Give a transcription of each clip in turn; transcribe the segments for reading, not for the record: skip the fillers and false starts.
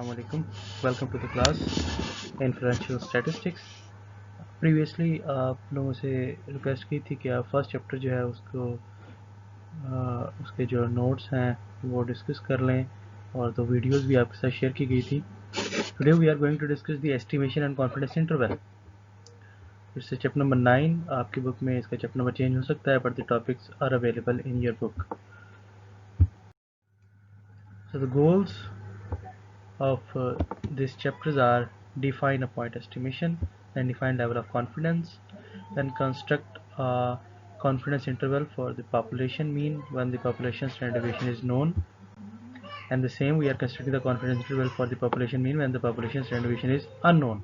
Assalamualaikum. Welcome to the class Inferential Statistics. Previously आप लोगों से रिक्वेस्ट की थी कि आप फर्स्ट चैप्टर जो है उसको उसके जो नोट्स हैं वो डिस्कस कर लें और तो वीडियोस भी आपके साथ शेयर की गई थी. Today we are going to discuss the estimation and confidence interval. It's chapter number 9. आपकी बुक में इसका चैप्टर नंबर चेंज हो सकता है, but the topics are available in your book. So the goals of these chapters are define a point estimation, then define level of confidence, then construct a confidence interval for the population mean when the population standard deviation is known, and the same we are constructing the confidence interval for the population mean when the population standard deviation is unknown,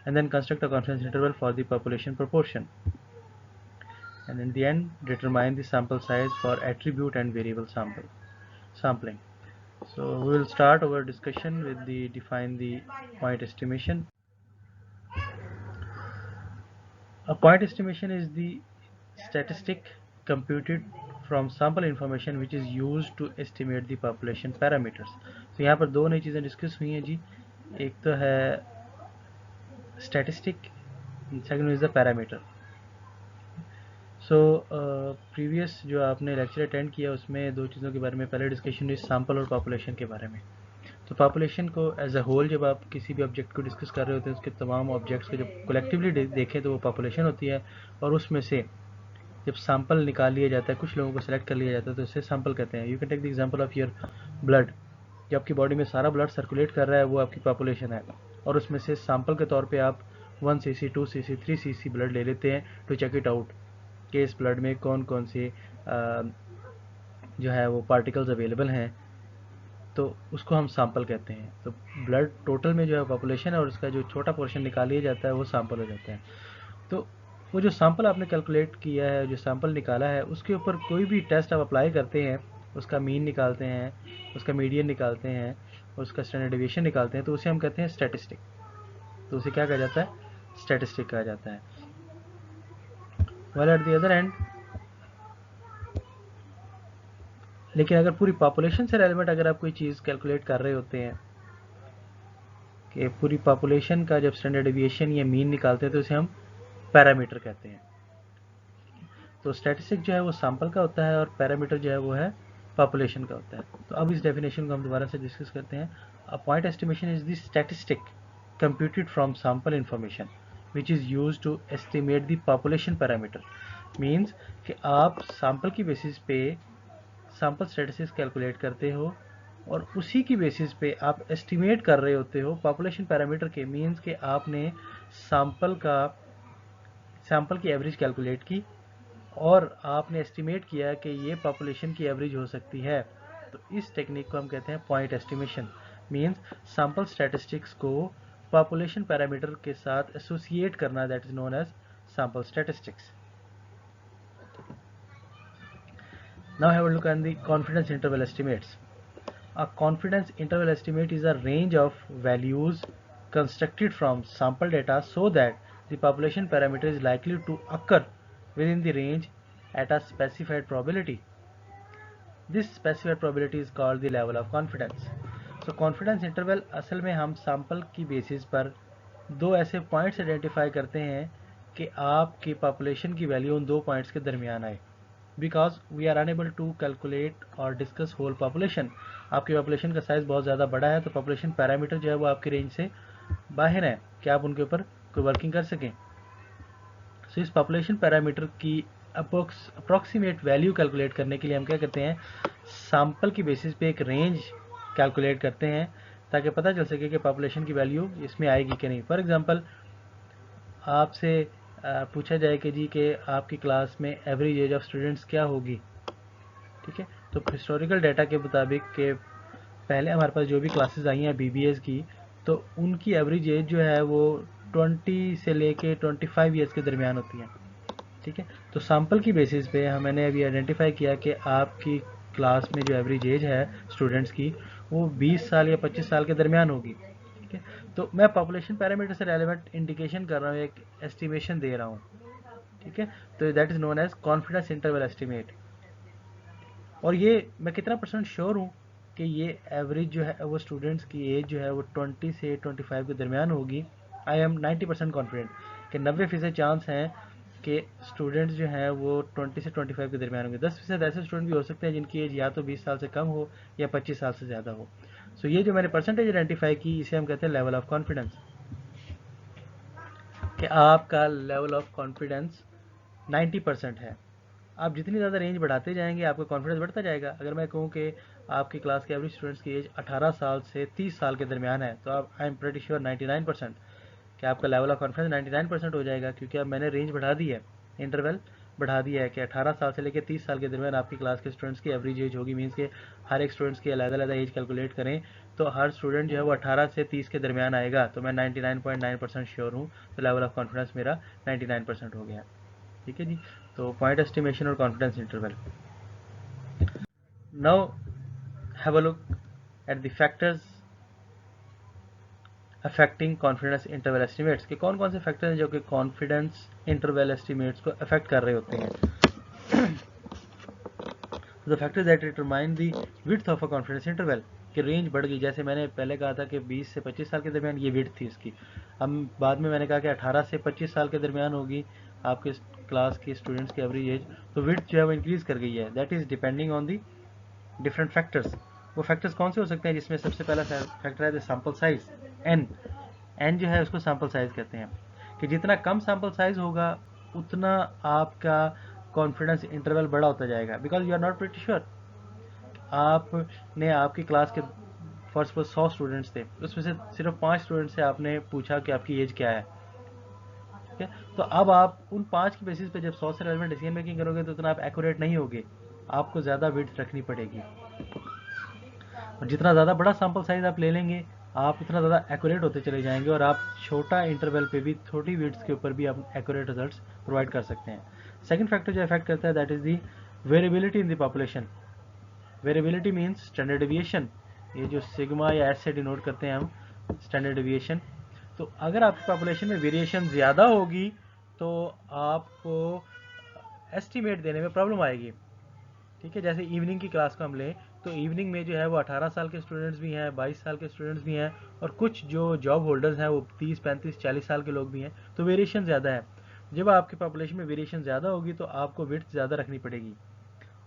and then construct a confidence interval for the population proportion, and in the end determine the sample size for attribute and variable sampling. So we will start our discussion with the define the point estimation. A point estimation is the statistic computed from sample information which is used to estimate the population parameters. तो यहाँ पर दो नई चीज़ें discuss हुई हैं जी. एक तो है statistic, second is the parameter. So previous जो आपने लेक्चर अटेंड किया उसमें दो चीज़ों के बारे में पहले डिस्कशन हुई, सैम्पल और पॉपुलेशन के बारे में. तो पॉपुलेशन को एज अ होल जब आप किसी भी ऑब्जेक्ट को डिस्कस कर रहे होते हैं उसके तमाम ऑब्जेक्ट्स को जब कलेक्टिवली देखें तो वो पॉपुलेशन होती है, और उसमें से जब सैंपल निकाल लिया जाता है, कुछ लोगों को सेलेक्ट कर लिया जाता है तो इसे सैंपल कहते हैं. You can take the example of your blood. जब आपकी बॉडी में सारा ब्लड सर्कुलेट कर रहा है वो आपकी पॉपुलेशन है, और उसमें से सैंपल के तौर पे आप 1 cc 2 cc 3 cc ब्लड ले लेते हैं टू चेक इट आउट कि इस ब्लड में कौन कौन से जो है वो पार्टिकल्स अवेलेबल हैं, तो उसको हम सैंपल कहते हैं. तो ब्लड टोटल में जो है पॉपुलेशन है और उसका जो छोटा पोर्शन निकाल लिया जाता है वो सैंपल हो जाता है. तो वो जो सैंपल आपने कैलकुलेट किया है, जो सैंपल निकाला है, उसके ऊपर कोई भी टेस्ट आप अप्लाई करते हैं, उसका मीन निकालते हैं, उसका मीडियन निकालते हैं, उसका स्टैंडर्ड डेविएशन निकालते हैं, तो उसे हम कहते हैं स्टैटिस्टिक. तो उसे क्या कहा जाता है? स्टैटिस्टिक कहा जाता है. Well at the other and, लेकिन अगर पूरी पॉपुलेशन से रेलेवेंट अगर आप कोई चीज़ कैलकुलेट कर रहे होते हैं कि पूरी पॉपुलेशन का जब स्टैंडर्ड डेविएशन या मीन निकालते हैं तो उसे हम पैरामीटर कहते हैं. तो स्टैटिस्टिक जो है वो सैंपल का होता है और पैरामीटर जो है वो है पॉपुलेशन का होता है. तो अब इस डेफिनेशन को हम दोबारा से डिस्कस करते हैं. A point estimation is the statistic computed from sample information which is used to estimate the population parameter. Means कि आप सैंपल की बेसिस पे सैंपल स्टैटिस्टिक्स कैलकुलेट करते हो और उसी की बेसिस पे आप एस्टिमेट कर रहे होते हो पॉपुलेशन पैरामीटर के. मीन्स कि आपने सैंपल की एवरेज कैलकुलेट की और आपने एस्टिमेट किया कि ये पॉपुलेशन की एवरेज हो सकती है. तो इस टेक्निक को हम कहते हैं point estimation. Means sample statistics को पॉपुलेशन पैरामीटर के साथ एसोसिएट करना, that is known as sample statistics. Now have a look at the confidence interval estimates. A confidence interval estimate is a range of values constructed from sample data so that the population parameter is likely to occur within the range at a specified probability. This specified probability is called the level of confidence. So confidence interval असल में हम sample की basis पर दो ऐसे points identify करते हैं कि आपकी population की value उन दो points के दरमियान आए. Because we are unable to calculate or discuss whole population. आपकी population का size बहुत ज़्यादा बड़ा है तो population parameter जो है वो आपकी range से बाहर है कि आप उनके ऊपर कोई वर्किंग कर सकें. So इस population parameter की अप्रोक्सीमेट वैल्यू कैलकुलेट करने के लिए हम क्या करते हैं, सैंपल की बेसिस पे एक रेंज कैलकुलेट करते हैं ताकि पता चल सके कि पॉपुलेशन की वैल्यू इसमें आएगी कि नहीं. फॉर एग्जांपल आपसे पूछा जाए कि जी कि आपकी क्लास में एवरेज एज ऑफ स्टूडेंट्स क्या होगी. ठीक है, तो हिस्टोरिकल डाटा के मुताबिक के पहले हमारे पास जो भी क्लासेस आई हैं बीबीएस की, तो उनकी एवरेज एज जो है वो 20 से लेके 25 ईयर्स के दरमियान होती है. ठीक है, तो सैंपल की बेसिस पे मैंने अभी आइडेंटिफाई किया कि आपकी क्लास में जो एवरेज एज है स्टूडेंट्स की वो 20 साल या 25 साल के दरमियान होगी. ठीक है, तो मैं पॉपुलेशन पैरामीटर से रेलेवेंट इंडिकेशन कर रहा हूँ, एक एस्टिमेशन दे रहा हूँ. ठीक है, तो that is known as confidence interval estimate. और ये मैं कितना परसेंट श्योर हूँ कि ये एवरेज जो है वो स्टूडेंट्स की एज जो है वो 20 से 25 के दरमियान होगी, आई एम 90% कॉन्फिडेंट कि 90% चांस हैं कि स्टूडेंट्स जो हैं वो 20 से 25 के दरमियान होंगे। 10% ऐसे स्टूडेंट भी हो सकते हैं जिनकी एज या तो 20 साल से कम हो या 25 साल से ज़्यादा हो। सो ये जो मैंने परसेंटेज आइडेंटिफाई की, इसे हम कहते हैं लेवल ऑफ कॉन्फिडेंस, कि आपका लेवल ऑफ कॉन्फिडेंस 90% है। आप जितनी ज़्यादा रेंज बढ़ाते जाएंगे आपका कॉन्फिडेंस बढ़ता जाएगा। अगर मैं कहूँ कि आपकी क्लास के एवरेज स्टूडेंट्स की एज 18 साल से 30 साल के दरमियान है, तो आप आई एम प्रेटी श्योर 99% कि आपका लेवल ऑफ कॉन्फिडेंस 99% हो जाएगा, क्योंकि अब मैंने रेंज बढ़ा दी है, इंटरवल बढ़ा दिया है कि 18 साल से लेकर 30 साल के दरमियान आपकी क्लास के स्टूडेंट्स की एवरेज एज होगी। मीन्स के हर एक स्टूडेंट्स की अलग-अलग एज कैलकुलेट करें तो हर स्टूडेंट जो है वो 18 से 30 के दरमियान आएगा। तो मैं 99.9% श्योर हूँ, तो लेवल ऑफ कॉन्फिडेंस मेरा 99% हो गया। ठीक है जी, तो पॉइंट एस्टिमेशन और confidence interval. Now have a look at the factors affecting confidence interval estimates, के कौन कौन से फैक्टर हैं जो कि कॉन्फिडेंस इंटरवल एस्टिमेट्स को अफेक्ट कर रहे होते हैं। The factor that determine the width of a confidence interval, कि रेंज बढ़ गई। जैसे मैंने पहले कहा था कि 20 से 25 साल के दरमियान ये विड्थ थी इसकी, हम बाद में मैंने कहा कि 18 से 25 साल के दरमियान होगी आपके क्लास के स्टूडेंट्स की एवरेज एज, तो विड्थ जो है वो इंक्रीज कर गई है। That is depending on the different factors. वो फैक्टर्स कौन से हो सकते हैं, जिसमें सबसे पहला फैक्टर है the sample size, n. N जो है उसको सैंपल साइज कहते हैं, कि जितना कम सैंपल साइज होगा उतना आपका कॉन्फिडेंस इंटरवल बड़ा होता जाएगा, because you are not pretty sure. आपने आपकी क्लास के फर्स्ट पर 100 स्टूडेंट्स थे, उसमें से सिर्फ 5 स्टूडेंट से आपने पूछा कि आपकी एज क्या है। ठीक है, तो अब आप उन 5 के बेसिस पे जब 100 से रेलेवेंट डिसीजन मेकिंग करोगे तो उतना आप एक्यूरेट नहीं होगे, आपको ज़्यादा विड्थ रखनी पड़ेगी। और जितना ज़्यादा बड़ा सैंपल साइज आप ले लेंगे आप उतना ज़्यादा एक्यूरेट होते चले जाएंगे, और आप छोटा इंटरवल पे भी छोटी विड्थ के ऊपर भी आप एक्यूरेट रिजल्ट्स प्रोवाइड कर सकते हैं। सेकंड फैक्टर जो इफेक्ट करता है that is the variability in the population. Variability means standard deviation, ये जो सिग्मा या एस से डिनोट करते हैं हम, स्टैंडर्ड डेविएशन। तो अगर आपकी पॉपुलेशन में वेरिएशन ज़्यादा होगी तो आपको एस्टिमेट देने में प्रॉब्लम आएगी। ठीक है, जैसे इवनिंग की क्लास को हम लें तो इवनिंग में जो है वो 18 साल के स्टूडेंट्स भी हैं, 22 साल के स्टूडेंट्स भी हैं, और कुछ जो जॉब होल्डर्स हैं वो 30, 35, 40 साल के लोग भी हैं, तो वेरिएशन ज़्यादा है। जब आपकी पॉपुलेशन में वेरिएशन ज़्यादा होगी तो आपको विड्थ ज़्यादा रखनी पड़ेगी,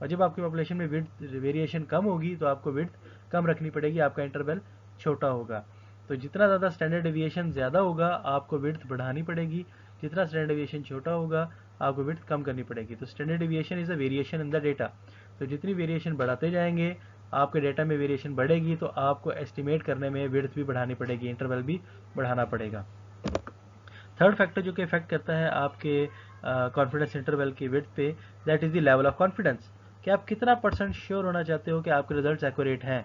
और जब आपकी पॉपुलेशन में विड्थ वेरिएशन कम होगी तो आपको विड्थ कम रखनी पड़ेगी, आपका इंटरवल छोटा होगा। तो जितना ज़्यादा स्टैंडर्ड डेविएशन ज़्यादा होगा आपको विड्थ बढ़ानी पड़ेगी, जितना स्टैंडर्ड डेविएशन छोटा होगा आपको विड्थ कम करनी पड़ेगी। तो standard deviation is a variation in the data. तो जितनी वेरिएशन बढ़ाते जाएंगे आपके डेटा में वेरिएशन बढ़ेगी, तो आपको एस्टिमेट करने में विड्थ भी बढ़ानी पड़ेगी, इंटरवल भी बढ़ाना पड़ेगा। थर्ड फैक्टर जो कि इफेक्ट करता है आपके कॉन्फिडेंस इंटरवल की विड्थ पे, that is the level of confidence, कि आप कितना परसेंट श्योर होना चाहते हो कि आपके रिजल्ट्स एक्यूरेट हैं।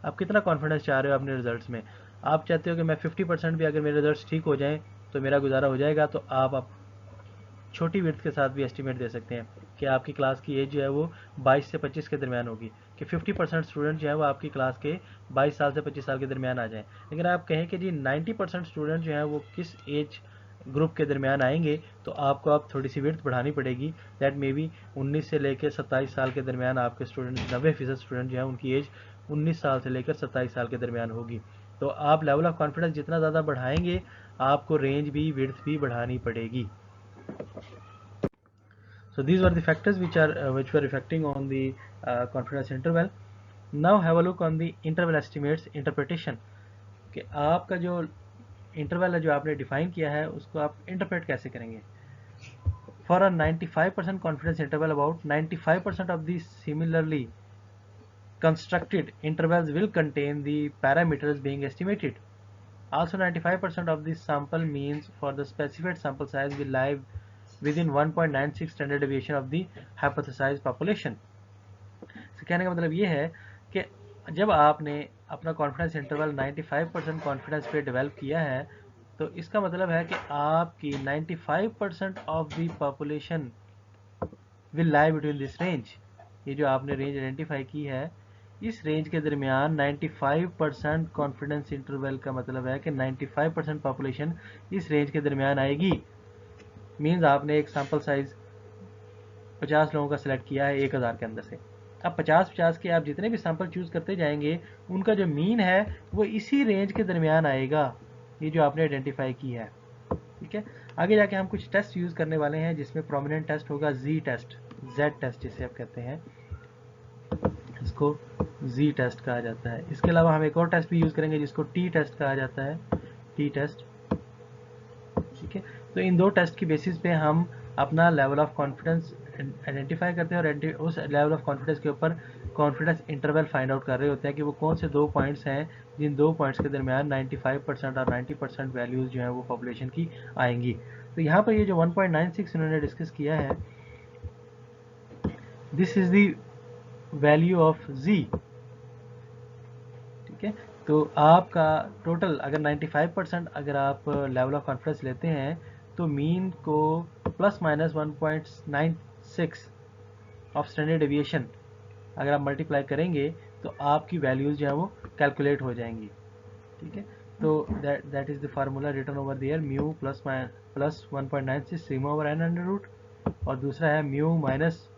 आप कितना कॉन्फिडेंस चाह रहे हो अपने रिजल्ट्स में। आप चाहते हो कि मैं 50% भी अगर मेरे रिजल्ट्स ठीक हो जाएं तो मेरा गुजारा हो जाएगा, तो आप छोटी विड्थ के साथ भी एस्टिमेट दे सकते हैं कि आपकी क्लास की एज जो है वो 22 से 25 के दरमियान होगी, कि 50% स्टूडेंट जो है वो आपकी क्लास के 22 साल से 25 साल के दरमियान आ जाएं। लेकिन आप कहें कि जी 90% स्टूडेंट जो है वो किस एज ग्रुप के दरमियान आएंगे, तो आपको अब थोड़ी सी विड्थ बढ़ानी पड़ेगी। दैट मे बी 19 से लेकर 27 साल के दरमियान आपके स्टूडेंट 90% स्टूडेंट जो है उनकी एज 19 साल से लेकर 27 साल के दरमियान होगी। तो आप लेवल ऑफ कॉन्फिडेंस जितना ज़्यादा बढ़ाएंगे आपको रेंज भी विड्थ भी बढ़ानी पड़ेगी। So these were the factors which were affecting on the confidence interval. Now have a look on the interval estimates interpretation, कि आपका जो इंटरवल है जो आपने डिफाइन किया है उसको आप इंटरप्रेट कैसे करेंगे। For a 95% confidence interval, about 95% of the similarly constructed intervals will contain the parameters being estimated. Also 95% of the sample means for the specified sample size will lie within 1.96 standard deviation of the hypothesized population. तो कहने का मतलब ये है कि जब आपने अपना कॉन्फिडेंस इंटरवल 95% कॉन्फिडेंस पे डेवलप किया है तो इसका मतलब है कि आपकी 95% of the population will lie between this range. ये जो आपने रेंज आइडेंटिफाई की है इस रेंज के दरमियान 95% कॉन्फिडेंस इंटरवल का मतलब है कि 95% पॉपुलेशन इस रेंज के दरमियान आएगी। मीन्स आपने एक सैंपल साइज 50 लोगों का सिलेक्ट किया है 1000 के अंदर से, अब 50-50 के आप जितने भी सैंपल चूज करते जाएंगे उनका जो मीन है वो इसी रेंज के दरमियान आएगा, ये जो आपने आइडेंटिफाई की है। ठीक है, आगे जाके हम कुछ टेस्ट यूज करने वाले हैं जिसमें प्रोमिनेंट टेस्ट होगा Z टेस्ट, Z टेस्ट जिसे आप कहते हैं, इसको Z टेस्ट कहा जाता है। इसके अलावा हम एक और टेस्ट भी यूज करेंगे जिसको T टेस्ट कहा जाता है, T टेस्ट। ठीक है, तो इन दो टेस्ट की बेसिस पे हम अपना लेवल ऑफ कॉन्फिडेंस आइडेंटिफाई करते हैं और उस लेवल ऑफ कॉन्फिडेंस के ऊपर कॉन्फिडेंस इंटरवल फाइंड आउट कर रहे होते हैं कि वो कौन से दो पॉइंट्स हैं जिन दो पॉइंट्स के दरमियान 95% और 90% वैल्यूज जो है वो पॉपुलेशन की आएंगी। तो यहाँ पर ये जो 1.96 इन्होंने डिस्कस किया है, this is the value of Z। ठीक है, तो आपका टोटल अगर 95% अगर आप लेवल ऑफ कॉन्फिडेंस लेते हैं तो मीन को plus minus 1.96 of standard deviation अगर आप मल्टीप्लाई करेंगे तो आपकी वैल्यूज जो है वो कैलकुलेट हो जाएंगी। ठीक है, तो that is the formula written over there, mu plus 1.96 sigma over n under root, और दूसरा है mu minus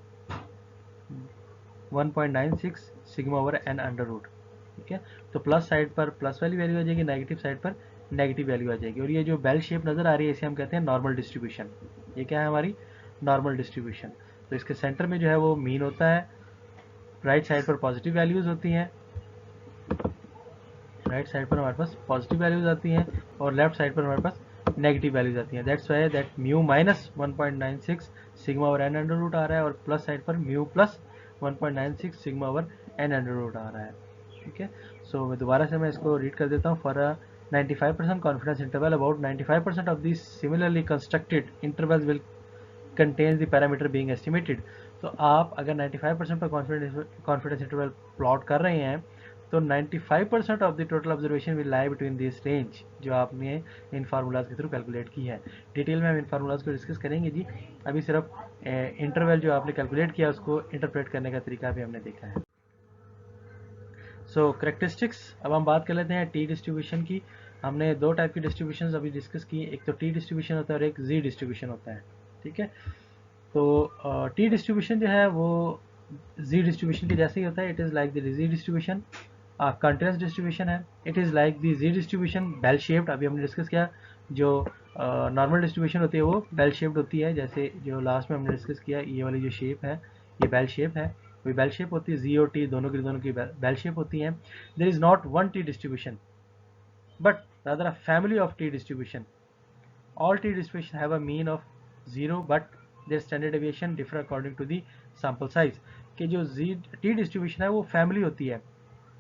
1.96 sigma over n under root. ठीक है, तो प्लस साइड पर प्लस वाली वैल्यू आ जाएगी, नेगेटिव साइड पर नेगेटिव वैल्यू आ जाएगी। और ये जो बेल शेप नजर आ रही है इसे हम कहते हैं नॉर्मल डिस्ट्रीब्यूशन। ये क्या है हमारी नॉर्मल डिस्ट्रीब्यूशन। तो इसके सेंटर में जो है वो मीन होता है, राइट साइड पर पॉजिटिव वैल्यूज होती हैं, राइट साइड पर हमारे पास पॉजिटिव वैल्यूज आती हैं और लेफ्ट साइड पर हमारे पास नेगेटिव वैल्यूज आती हैं। That's why that mu minus 1.96 sigma over n under root आ रहा है और प्लस साइड पर mu plus 1.96 sigma over n under root आ रहा है। ठीक है, सो मैं दोबारा से मैं इसको रीड कर देता हूँ। For a 95% confidence interval about 95% of this similarly constructed intervals will contains the parameter being estimated. तो आप अगर 95% पर कॉन्फिडेंस इंटरवल प्लॉट कर रहे हैं तो 95% of the total observation will lie between this range जो आपने इन फार्मूलाज के थ्रू कैलकुलेट की है। डिटेल में हम इन फार्मूलाज को डिस्कस करेंगे जी, अभी सिर्फ इंटरवल जो आपने कैलकुलेट किया उसको इंटरप्रेट करने का तरीका भी हमने देखा है। सो करेक्टरिस्टिक्स, अब हम बात कर लेते हैं टी डिस्ट्रीब्यूशन की। हमने दो टाइप की डिस्ट्रीब्यूशन अभी डिस्कस की, एक तो टी डिस्ट्रीब्यूशन होता है और एक Z डिस्ट्रीब्यूशन होता है। ठीक है, तो टी डिस्ट्रीब्यूशन जो है वो Z डिस्ट्रीब्यूशन के जैसे ही होता है। It is like the Z distribution. Continuous distribution है, it is like the Z distribution bell shaped. अभी हमने डिस्कस किया जो नॉर्मल डिस्ट्रीब्यूशन होती है वो बेल शेप्ड होती है, जैसे जो लास्ट में हमने डिस्कस किया ये वाली जो शेप है ये बेल शेप है, कोई बेल शेप होती है। Z और T दोनों की बेल शेप होती है। There is not one T distribution but rather a family of T distribution. All T distributions have a mean of 0 but their standard deviation differ according to the sample size। कि जो T distribution है वो family होती है,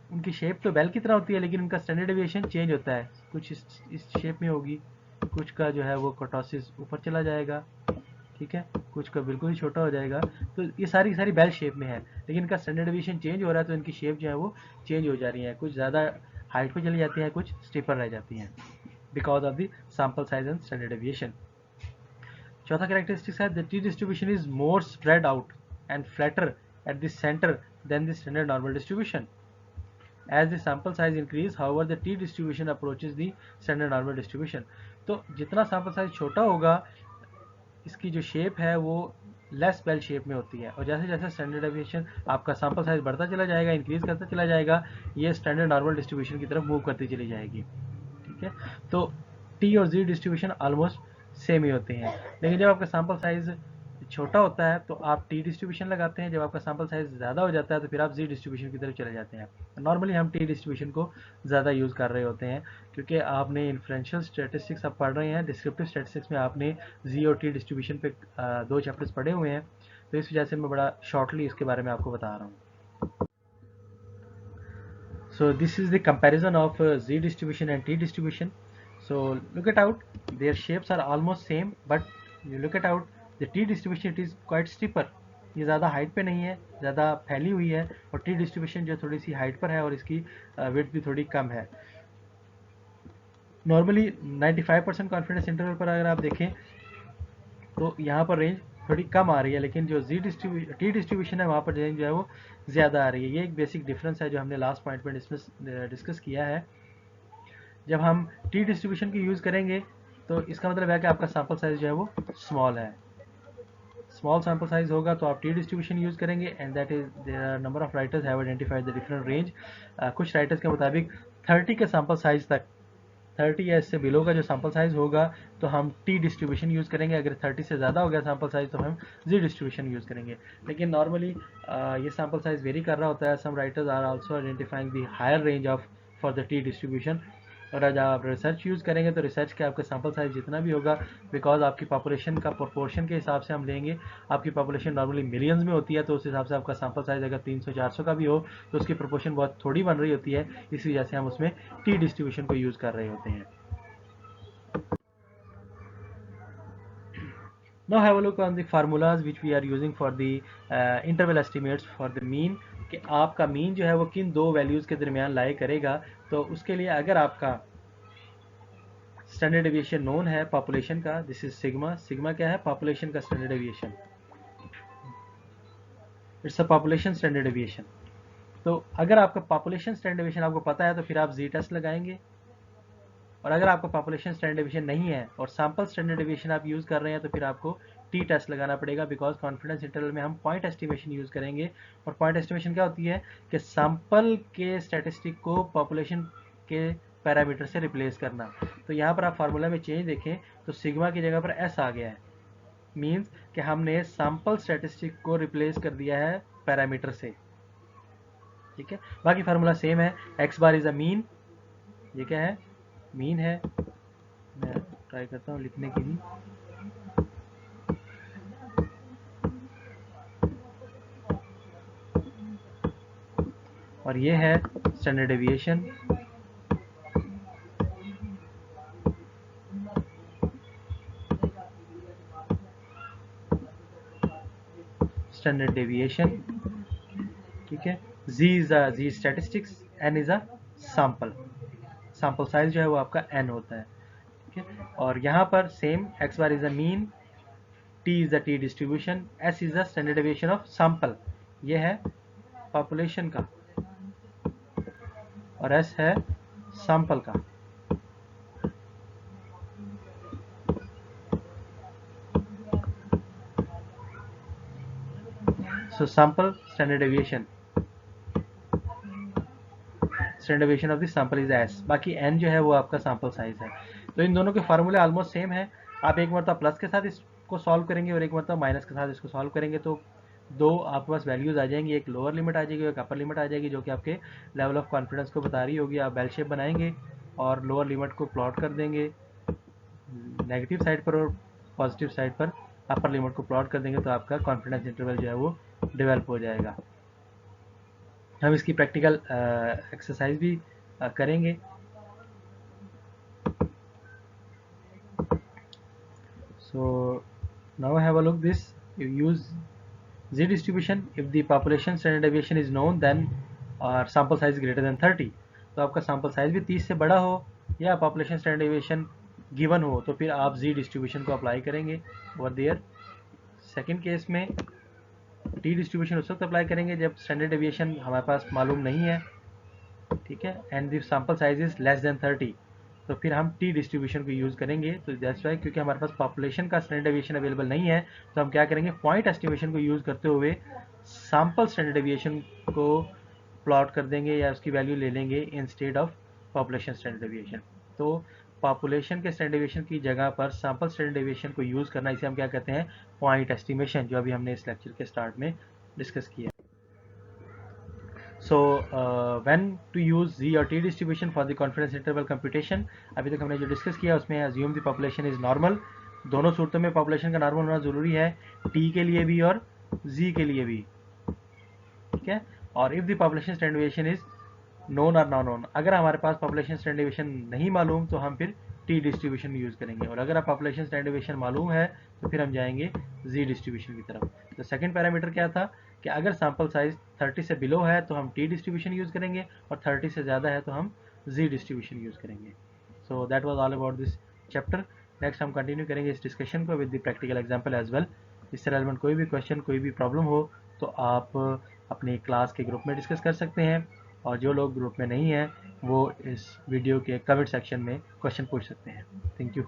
उनकी shape तो bell की तरह होती है लेकिन उनका स्टैंडर्ड डेविएशन चेंज होता है, कुछ इस शेप में होगी, कुछ का जो है वो कर्टोसिस ऊपर चला जाएगा, ठीक है, कुछ का बिल्कुल ही छोटा हो जाएगा। तो ये सारी सारी बेल शेप में है लेकिन इनका स्टैंडर्ड डेविएशन चेंज हो रहा है तो इनकी शेप जो है वो चेंज हो जा रही है, कुछ ज़्यादा हाइट पे चली जाती है, कुछ स्टीपर रह जाती हैं because of the sample size and standard deviation. चौथा कैरेक्टरिस्टिक्स है the T distribution is more spread out and flatter at the centre than the standard normal distribution. As the sample size increase, however, the T distribution approaches the standard normal distribution। तो जितना sample size छोटा होगा इसकी जो shape है वो less bell shape में होती है और जैसे जैसे स्टैंडर्ड डेविएशन आपका सैंपल साइज बढ़ता चला जाएगा, इंक्रीज करता चला जाएगा, ये स्टैंडर्ड नॉर्मल डिस्ट्रीब्यूशन की तरफ मूव करती चली जाएगी। ठीक है, तो टी और Z डिस्ट्रीब्यूशन ऑलमोस्ट सेम ही होते हैं लेकिन जब आपका सैंपल साइज छोटा होता है तो आप टी डिस्ट्रीब्यूशन लगाते हैं, जब आपका सैंपल साइज ज़्यादा हो जाता है तो फिर आप Z डिस्ट्रीब्यूशन की तरफ चले जाते हैं। नॉर्मली हम टी डिस्ट्रीब्यूशन को ज़्यादा यूज़ कर रहे होते हैं क्योंकि आपने इन्फ्लुएंशियल स्टैटिस्टिक्स आप पढ़ रहे हैं, डिस्क्रिप्टिव स्टैटिस्टिक्स में आपने Z और टी डिस्ट्रीब्यूशन पे दो चैप्टर्स पढ़े हुए हैं, तो इस वजह से मैं बड़ा शॉर्टली इसके बारे में आपको बता रहा हूँ। So this is the comparison of Z distribution and T distribution. So look it out, their shapes are almost same but you look it out, the T distribution it is quite steeper, ये ज़्यादा height पे नहीं है, ज़्यादा फैली हुई है, और T डिस्ट्रीब्यूशन जो थोड़ी सी हाइट पर है और इसकी विड्थ भी थोड़ी कम है। नॉर्मली 95% कॉन्फिडेंस इंटरवल पर अगर आप देखें तो यहाँ पर रेंज थोड़ी कम आ रही है लेकिन जो टी डिस्ट्रीब्यूशन है वहाँ पर रेंज जो है वो ज़्यादा आ रही है। ये एक बेसिक डिफरेंस है जो हमने लास्ट पॉइंट में डिस्कस किया है। जब हम टी डिस्ट्रीब्यूशन की यूज़ करेंगे तो इसका मतलब है कि आपका सैंपल साइज जो है वो स्मॉल है, स्मॉल सैम्पल साइज होगा तो आप टी डिस्ट्रीब्यूशन यूज़ करेंगे, and that is there number of writers have identified the different range. कुछ राइटर्स के मुताबिक 30 के सैम्पल साइज तक, 30 या इससे बिलो का जो सैम्पल साइज होगा तो हम टी डिस्ट्रीब्यूशन यूज़ करेंगे। अगर 30 से ज़्यादा हो गया सैम्पल साइज तो हम जी डिस्ट्रीब्यूशन यूज़ करेंगे। लेकिन नॉर्मली ये सैम्पल साइज वेरी कर रहा होता है। Some writers are also identifying the higher range of for the T distribution. और आज आप रिसर्च यूज़ करेंगे तो रिसर्च के आपका सैम्पल साइज जितना भी होगा, बिकॉज आपकी पॉपुलेशन का प्रोपोर्शन के हिसाब से हम लेंगे। आपकी पॉपुलेशन नॉर्मली मिलियंस में होती है, तो उस हिसाब से आपका सैम्पल साइज अगर 300-400 का भी हो तो उसकी प्रोपोर्शन बहुत थोड़ी बन रही होती है, इस वजह से हम उसमें टी डिस्ट्रीब्यूशन को यूज़ कर रहे होते हैं। Now have a look on the formulas which we are using for the interval estimates for the mean, कि आपका मीन जो है वो किन दो वैल्यूज़ के दरमियान लाई करेगा। तो उसके लिए अगर आपका स्टैंडर्ड डेविएशन नोन है पॉपुलेशन का, दिस इज सिग्मा। सिग्मा क्या है? पॉपुलेशन का standard deviation, it's a population standard deviation. तो अगर आपका पॉपुलेशन स्टैंडर्ड डेविएशन आपको पता है तो फिर आप जी टेस्ट लगाएंगे, और अगर आपका पॉपुलेशन स्टैंडर्ड डेविएशन नहीं है और सैंपल स्टैंडर्ड डेविएशन आप यूज़ कर रहे हैं तो फिर आपको टी टेस्ट लगाना पड़ेगा, बिकॉज कॉन्फिडेंस इंटरवल में हम पॉइंट एस्टिमेशन यूज़ करेंगे। और पॉइंट एस्टिमेशन क्या होती है कि सैंपल के स्टैटिस्टिक को पॉपुलेशन के पैरामीटर से रिप्लेस करना। तो यहाँ पर आप फार्मूला में चेंज देखें तो सिग्मा की जगह पर एस आ गया है, मीन्स कि हमने सैंपल स्टैटिस्टिक को रिप्लेस कर दिया है पैरामीटर से। ठीक है, बाकी फार्मूला सेम है। X bar is a mean, ये क्या है? मीन है। मैं ट्राई करता हूँ लिखने की भी। और ये है स्टैंडर्ड डेविएशन। स्टैंडर्ड डेविएशन, ठीक है। z is a z statistics, n is a sample. Sample size जो है वो आपका n होता है, ठीक है। और यहाँ पर same x bar is a mean, t is the T distribution, s is the standard deviation of sample, ये है पॉपुलेशन का, और s है सैंपल का। So sample standard deviation, standard deviation of the sample is s, बाकी n जो है वो आपका सैंपल साइज है। तो इन दोनों के फार्मूले ऑलमोस्ट सेम है। आप एक मरतबा प्लस के साथ इसको सॉल्व करेंगे और एक मरतबा माइनस के साथ इसको सॉल्व करेंगे तो दो आपके पास वैल्यूज आ जाएंगी, एक लोअर लिमिट आ जाएगी, एक अपर लिमिट आ जाएगी, जो कि आपके लेवल ऑफ कॉन्फिडेंस को बता रही होगी। आप बेल शेप बनाएंगे और लोअर लिमिट को प्लॉट कर देंगे नेगेटिव साइड पर, और पॉजिटिव साइड पर अपर लिमिट को प्लॉट कर देंगे, तो आपका कॉन्फिडेंस इंटरवल जो है वो डेवलप हो जाएगा। हम इसकी प्रैक्टिकल एक्सरसाइज भी करेंगे। So now have a look this. You use z distribution if the population standard deviation is known, then sample size greater than 30। तो आपका sample size भी 30 से बड़ा हो या population standard deviation given हो तो फिर आप z distribution को अप्लाई करेंगे over there। सेकेंड केस में t distribution उस वक्त अप्लाई करेंगे जब standard deviation हमारे पास मालूम नहीं है, ठीक है, and the sample size is less than 30, तो फिर हम टी डिस्ट्रीब्यूशन को यूज़ करेंगे। तो दैट्स वाई, क्योंकि हमारे पास पॉपुलेशन का स्टैंडर्ड डेविएशन अवेलेबल नहीं है, तो हम क्या करेंगे, पॉइंट एस्टिमेशन को यूज़ करते हुए सैम्पल स्टैंडर्ड डेविएशन को प्लॉट कर देंगे या उसकी वैल्यू ले लेंगे instead of population standard deviation. तो पॉपुलेशन के स्टैंडर्ड डेविएशन की जगह पर सैम्पल स्टैंडर्ड डेविएशन को यूज़ करना, इसे हम क्या कहते हैं, पॉइंट एस्टिमेशन, जो अभी हमने इस लेक्चर के स्टार्ट में डिस्कस किया। So when to use z और t distribution for the confidence interval computation, अभी तक हमने जो डिस्कस किया उसमें assume the population is normal। दोनों सूरतों में पॉपुलेशन का नॉर्मल होना ज़रूरी है, t के लिए भी और z के लिए भी, ठीक है। और if the population standard deviation is known or not known, अगर हमारे पास पॉपुलेशन स्टैंडर्ड डेविएशन नहीं मालूम तो हम फिर टी डिस्ट्रीब्यूशन यूज़ करेंगे, और अगर आप पॉपुलेशन स्टैंडर्ड डेविएशन मालूम है तो फिर हम जाएंगे जी डिस्ट्रीब्यूशन की तरफ। तो सेकंड पैरामीटर क्या था कि अगर सैंपल साइज 30 से बिलो है तो हम टी डिस्ट्रीब्यूशन यूज़ करेंगे, और 30 से ज़्यादा है तो हम जी डिस्ट्रीब्यूशन यूज़ करेंगे। So that was all about this chapter. Next हम कंटिन्यू करेंगे इस डिस्कशन को with the practical example as well. इससे रेलेवेंट कोई भी क्वेश्चन, कोई भी प्रॉब्लम हो तो आप अपनी क्लास के ग्रुप में डिस्कस कर सकते हैं, और जो लोग ग्रुप में नहीं हैं वो इस वीडियो के कमेंट सेक्शन में क्वेश्चन पूछ सकते हैं। Thank you.